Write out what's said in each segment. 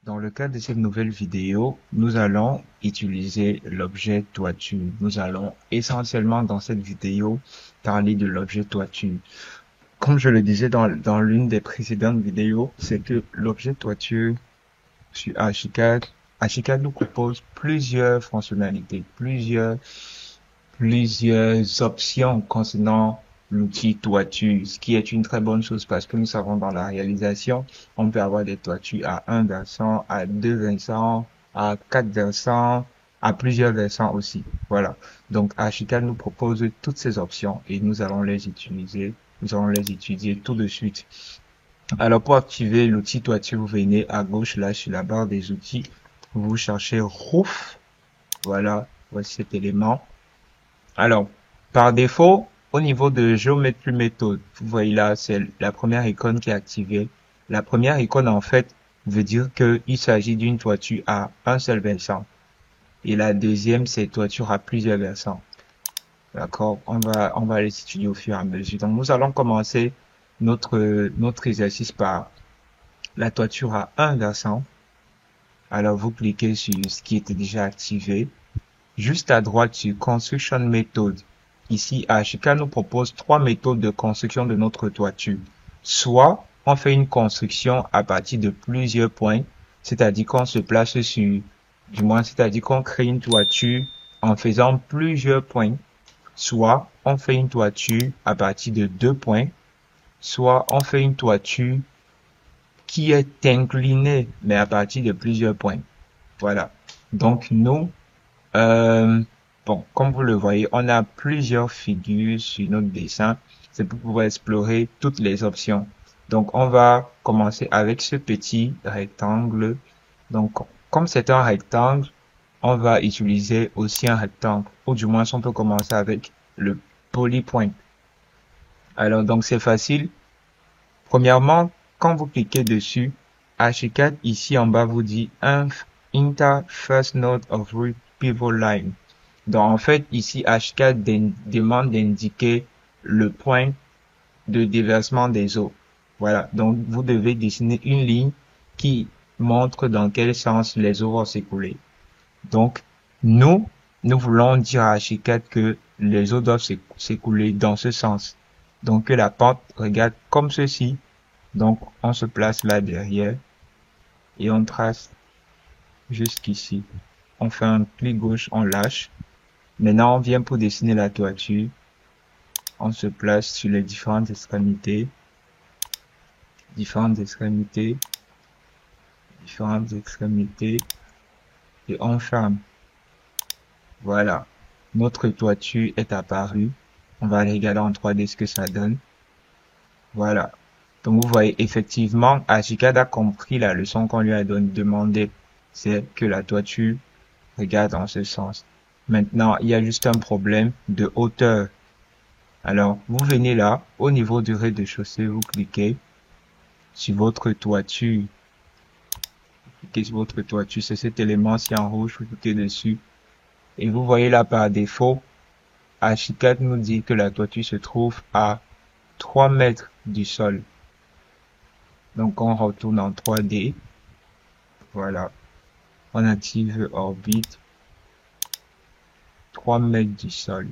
Dans le cadre de cette nouvelle vidéo, nous allons utiliser l'objet toiture. Nous allons essentiellement dans cette vidéo parler de l'objet toiture. Comme je le disais dans l'une des précédentes vidéos, c'est que l'objet toiture sur Archicad nous propose plusieurs fonctionnalités, plusieurs options concernant l'outil toiture, ce qui est une très bonne chose parce que nous savons dans la réalisation, on peut avoir des toitures à un versant, à deux versants, à quatre versants, à plusieurs versants aussi. Voilà. Donc, Archicad nous propose toutes ces options et nous allons les utiliser. Nous allons les étudier tout de suite. Alors, pour activer l'outil toiture, vous venez à gauche là sur la barre des outils. Vous cherchez Roof. Voilà. Voici cet élément. Alors, par défaut, au niveau de Geometry Method, vous voyez là, c'est la première icône qui est activée. La première icône, en fait, veut dire qu'il s'agit d'une toiture à un seul versant. Et la deuxième, c'est toiture à plusieurs versants. D'accord? On va les étudier au fur et à mesure. Donc, nous allons commencer notre exercice par la toiture à un versant. Alors, vous cliquez sur ce qui était déjà activé. Juste à droite sur Construction Method. Ici, Archicad nous propose trois méthodes de construction de notre toiture. Soit on fait une construction à partir de plusieurs points, c'est-à-dire qu'on se place sur, c'est-à-dire qu'on crée une toiture en faisant plusieurs points. Soit on fait une toiture à partir de deux points, soit on fait une toiture qui est inclinée, mais à partir de plusieurs points. Voilà. Donc, nous, bon, comme vous le voyez, on a plusieurs figures sur notre dessin. C'est pour pouvoir explorer toutes les options. Donc, on va commencer avec ce petit rectangle. Donc, comme c'est un rectangle, on va utiliser aussi un rectangle. Ou du moins, on peut commencer avec le polypoint. Alors, donc, c'est facile. Premièrement, quand vous cliquez dessus, Archicad, ici en bas, vous dit Enter first node of root pivot line. Donc, en fait, ici, Archicad demande d'indiquer le point de déversement des eaux. Voilà. Donc, vous devez dessiner une ligne qui montre dans quel sens les eaux vont s'écouler. Donc, nous voulons dire à Archicad que les eaux doivent s'écouler dans ce sens. Donc, que la pente regarde comme ceci. Donc, on se place là derrière et on trace jusqu'ici. On fait un clic gauche, on lâche. Maintenant, on vient pour dessiner la toiture. On se place sur les différentes extrémités, et on ferme. Voilà. Notre toiture est apparue. On va aller regarder en 3D ce que ça donne. Voilà. Donc, vous voyez, effectivement, Archicad a compris la leçon qu'on lui a demandé. C'est que la toiture regarde en ce sens. Maintenant, il y a juste un problème de hauteur. Alors, vous venez là, au niveau du rez-de-chaussée, vous cliquez sur votre toiture. Cliquez sur votre toiture, c'est cet élément-ci en rouge, vous cliquez dessus. Et vous voyez là par défaut, Archicad nous dit que la toiture se trouve à 3 mètres du sol. Donc, on retourne en 3D. Voilà. On active orbite. 3 mètres du sol.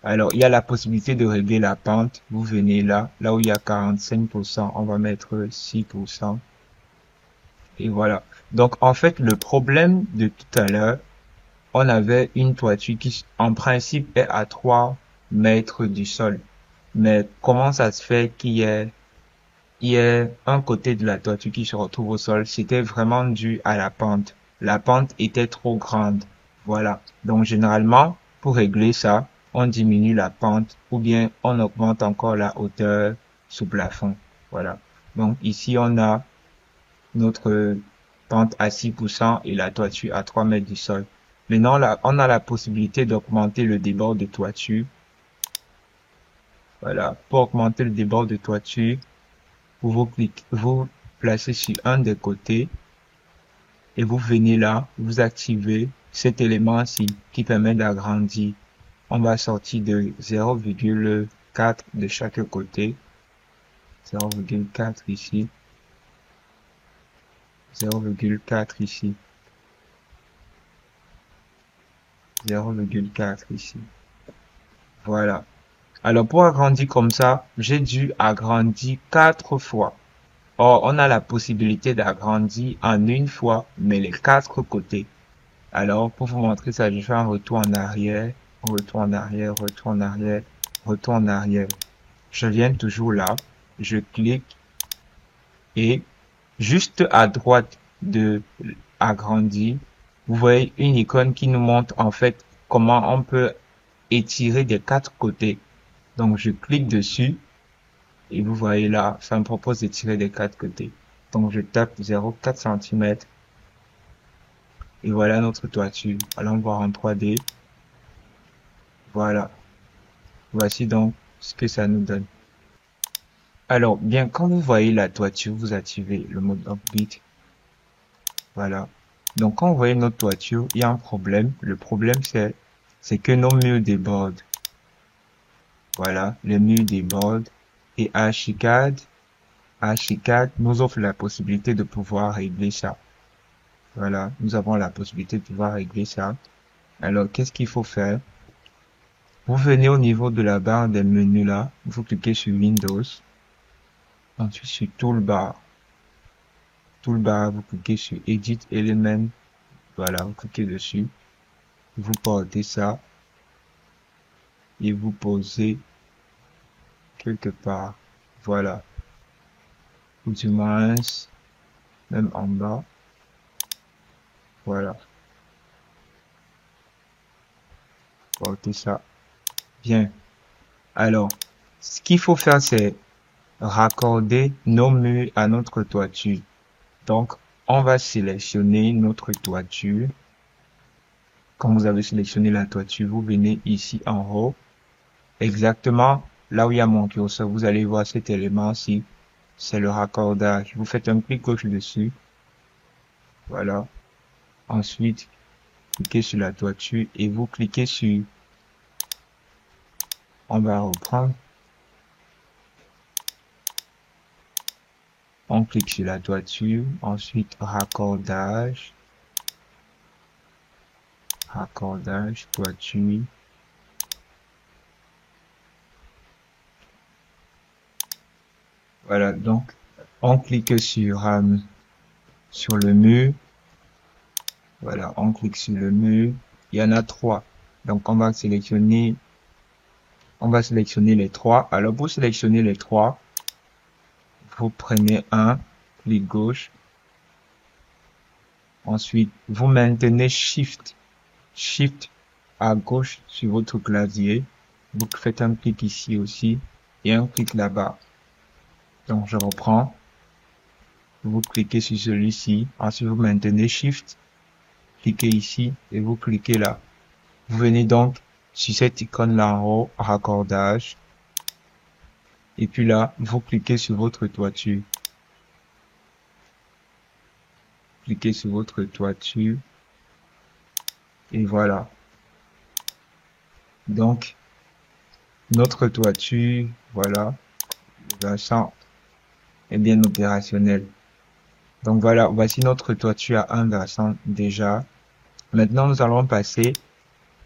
Alors, il y a la possibilité de régler la pente. Vous venez là où il y a 45%, on va mettre 6%. Et voilà. Donc, en fait, le problème de tout à l'heure, on avait une toiture qui, en principe, est à 3 mètres du sol. Mais comment ça se fait qu'il y ait un côté de la toiture qui se retrouve au sol? C'était vraiment dû à la pente. La pente était trop grande. Voilà. Donc, généralement, pour régler ça, on diminue la pente ou bien on augmente encore la hauteur sous plafond. Voilà. Donc, ici, on a notre pente à 6% et la toiture à 3 mètres du sol. Maintenant, là, on a la possibilité d'augmenter le débord de toiture. Voilà. Pour augmenter le débord de toiture, vous placez sur un des côtés et vous venez là, vous activez cet élément-ci qui permet d'agrandir. On va sortir de 0,4 de chaque côté. 0,4 ici. 0,4 ici. 0,4 ici. Voilà. Alors, pour agrandir comme ça, j'ai dû agrandir 4 fois. Or, on a la possibilité d'agrandir en une fois, mais les 4 côtés. Alors, pour vous montrer ça, je fais un retour en arrière, retour en arrière, retour en arrière, retour en arrière. Je viens toujours là, je clique et juste à droite de agrandir, vous voyez une icône qui nous montre en fait comment on peut étirer des 4 côtés. Donc, je clique dessus et vous voyez là, ça me propose d'étirer des 4 côtés. Donc, je tape 0,4 cm et voilà notre toiture. Allons voir en 3D. Voilà. Voici donc ce que ça nous donne. Alors, bien, quand vous voyez la toiture, vous activez le mode Offbeat. Voilà. Donc, quand vous voyez notre toiture, il y a un problème. Le problème, c'est que nos murs débordent. Voilà, les murs débordent. Et Archicad nous offre la possibilité de pouvoir régler ça. Voilà, nous avons la possibilité de pouvoir régler ça. Alors, qu'est-ce qu'il faut faire? Vous venez au niveau de la barre des menus là, vous cliquez sur Windows, ensuite sur Toolbar. Toolbar, vous cliquez sur Edit Element, voilà, vous cliquez dessus, vous portez ça et vous posez quelque part, voilà, ou du moins, même en bas, voilà, portez ça. Bien. Alors, ce qu'il faut faire, c'est raccorder nos murs à notre toiture. Donc, on va sélectionner notre toiture. Quand vous avez sélectionné la toiture, vous venez ici en haut, exactement là où il y a mon curseur. Vous allez voir cet élément-ci, c'est le raccordage. Vous faites un clic gauche dessus. Voilà. Ensuite, cliquez sur la toiture et vous cliquez sur, on va reprendre. On clique sur la toiture, ensuite raccordage, toiture. Voilà, donc on clique sur le mur. Voilà, on clique sur le mur. Il y en a 3. Donc on va sélectionner les 3. Alors pour sélectionner les 3, vous prenez un, clic gauche. Ensuite, vous maintenez Shift à gauche sur votre clavier. Vous faites un clic ici aussi et un clic là-bas. Donc je reprends. Vous cliquez sur celui-ci. Ensuite, vous maintenez Shift. Cliquez ici et vous cliquez là. Vous venez donc sur cette icône là en haut, raccordage. Et puis là, vous cliquez sur votre toiture. Cliquez sur votre toiture. Et voilà. Donc, notre toiture, voilà, le versant est bien opérationnel. Donc voilà, voici notre toiture à un versant déjà. Maintenant, nous allons passer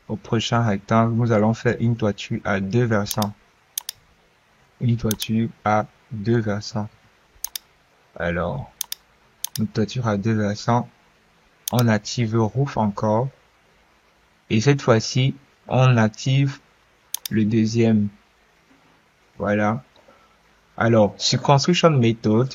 au prochain rectangle. Nous allons faire une toiture à 2 versants. Une toiture à 2 versants. Alors, une toiture à 2 versants. On active Roof encore. Et cette fois-ci, on active le deuxième. Voilà. Alors, sur Construction Method,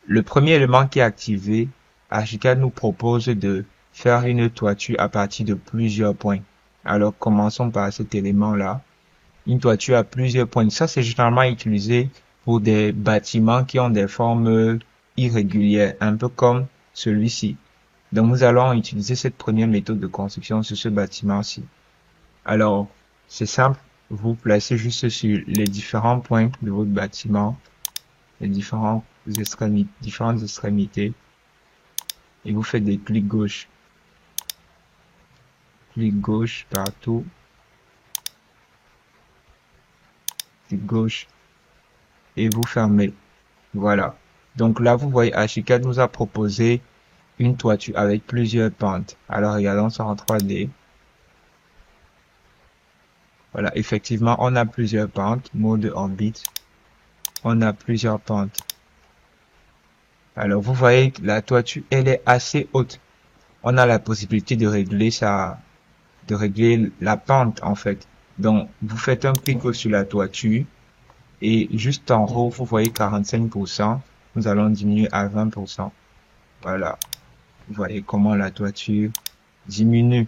le premier élément qui est activé, Archicad nous propose de faire une toiture à partir de plusieurs points. Alors, commençons par cet élément-là. Une toiture à plusieurs points. Ça, c'est généralement utilisé pour des bâtiments qui ont des formes irrégulières, un peu comme celui-ci. Donc, nous allons utiliser cette première méthode de construction sur ce bâtiment-ci. Alors, c'est simple. Vous placez juste sur les différents points de votre bâtiment, les différentes extrémités, et vous faites des clics gauche. Clic gauche partout. Clic gauche. Et vous fermez. Voilà. Donc là, vous voyez, Archicad nous a proposé une toiture avec plusieurs pentes. Alors, regardons ça en 3D. Voilà, effectivement, on a plusieurs pentes. Mode orbite. On a plusieurs pentes. Alors, vous voyez, la toiture, elle est assez haute. On a la possibilité de régler de régler la pente, en fait. Donc, vous faites un clic sur la toiture et juste en haut, vous voyez 45%. Nous allons diminuer à 20%. Voilà. Vous voyez comment la toiture diminue.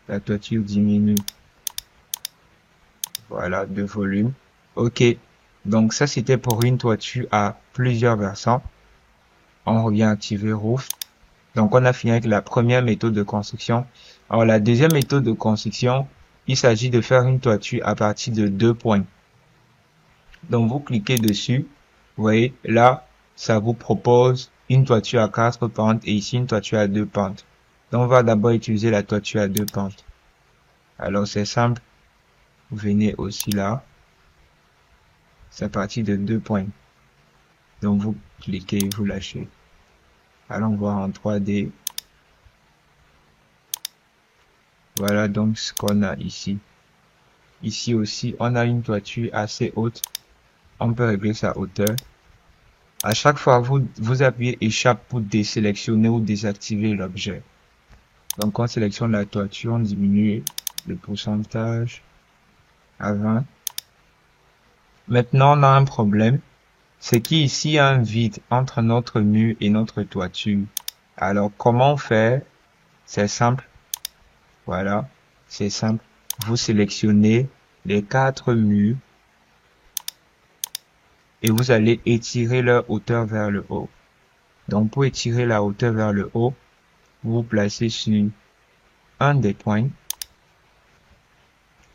La toiture diminue. Voilà, de volume. Ok. Donc, ça, c'était pour une toiture à plusieurs versants. On revient activer Roof. Donc, on a fini avec la première méthode de construction. Alors, la deuxième méthode de construction, il s'agit de faire une toiture à partir de 2 points. Donc, vous cliquez dessus. Vous voyez, là, ça vous propose une toiture à 4 pentes et ici une toiture à 2 pentes. Donc, on va d'abord utiliser la toiture à 2 pentes. Alors, c'est simple. Vous venez aussi là. C'est à partir de 2 points. Donc, vous cliquez, vous lâchez. Allons voir en 3D. Voilà donc ce qu'on a ici. Ici aussi, on a une toiture assez haute. On peut régler sa hauteur. À chaque fois, vous appuyez échappe pour désélectionner ou désactiver l'objet. Donc, on sélectionne la toiture, on diminue le pourcentage à 20. Maintenant, on a un problème. C'est qu'ici, il y a un vide entre notre mur et notre toiture. Alors, comment faire? C'est simple. Voilà, c'est simple. Vous sélectionnez les 4 murs et vous allez étirer leur hauteur vers le haut. Donc, pour étirer la hauteur vers le haut, vous vous placez sur un des points.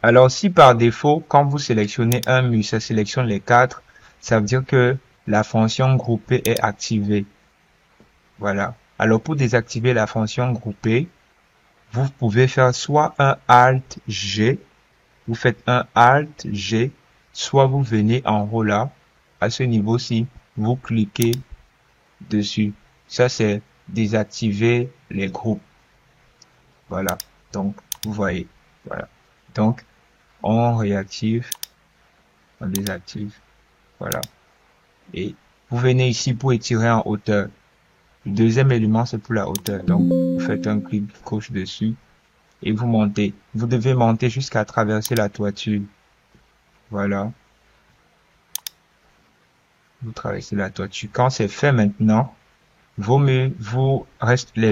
Alors, si par défaut, quand vous sélectionnez un mur, ça sélectionne les 4, ça veut dire que la fonction groupée est activée. Voilà. Alors, pour désactiver la fonction groupée, vous pouvez faire soit un Alt G, vous faites un Alt G, soit vous venez en haut là, à ce niveau-ci, vous cliquez dessus. Ça, c'est désactiver les groupes. Voilà. Donc, vous voyez. Voilà. Donc, on réactive, on désactive. Voilà. Et vous venez ici pour étirer en hauteur. Le deuxième élément, c'est pour la hauteur. Donc, vous faites un clic gauche dessus et vous montez. Vous devez monter jusqu'à traverser la toiture. Voilà. Vous traversez la toiture. Quand c'est fait maintenant, les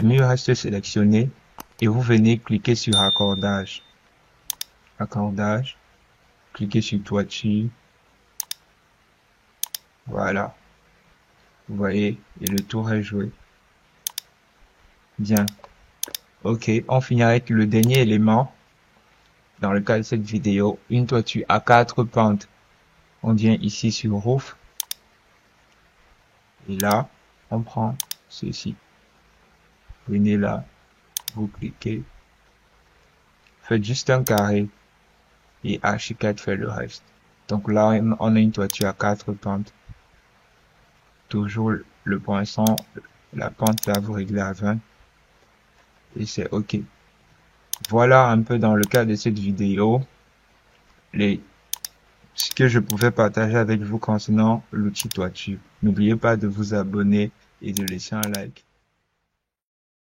murs restent sélectionnés et vous venez cliquer sur accordage. Accordage. Cliquez sur toiture. Voilà. Vous voyez, et le tour est joué. Bien. Ok, on finit avec le dernier élément. Dans le cas de cette vidéo, une toiture à 4 pentes. On vient ici sur Roof. Et là, on prend ceci. Venez là, vous cliquez. Faites juste un carré. Et Archicad fait le reste. Donc là, on a une toiture à 4 pentes. Toujours le poinçon, la pente là, vous réglez à 20. Et c'est OK. Voilà un peu dans le cas de cette vidéo, ce que je pouvais partager avec vous concernant l'outil toiture. N'oubliez pas de vous abonner et de laisser un like.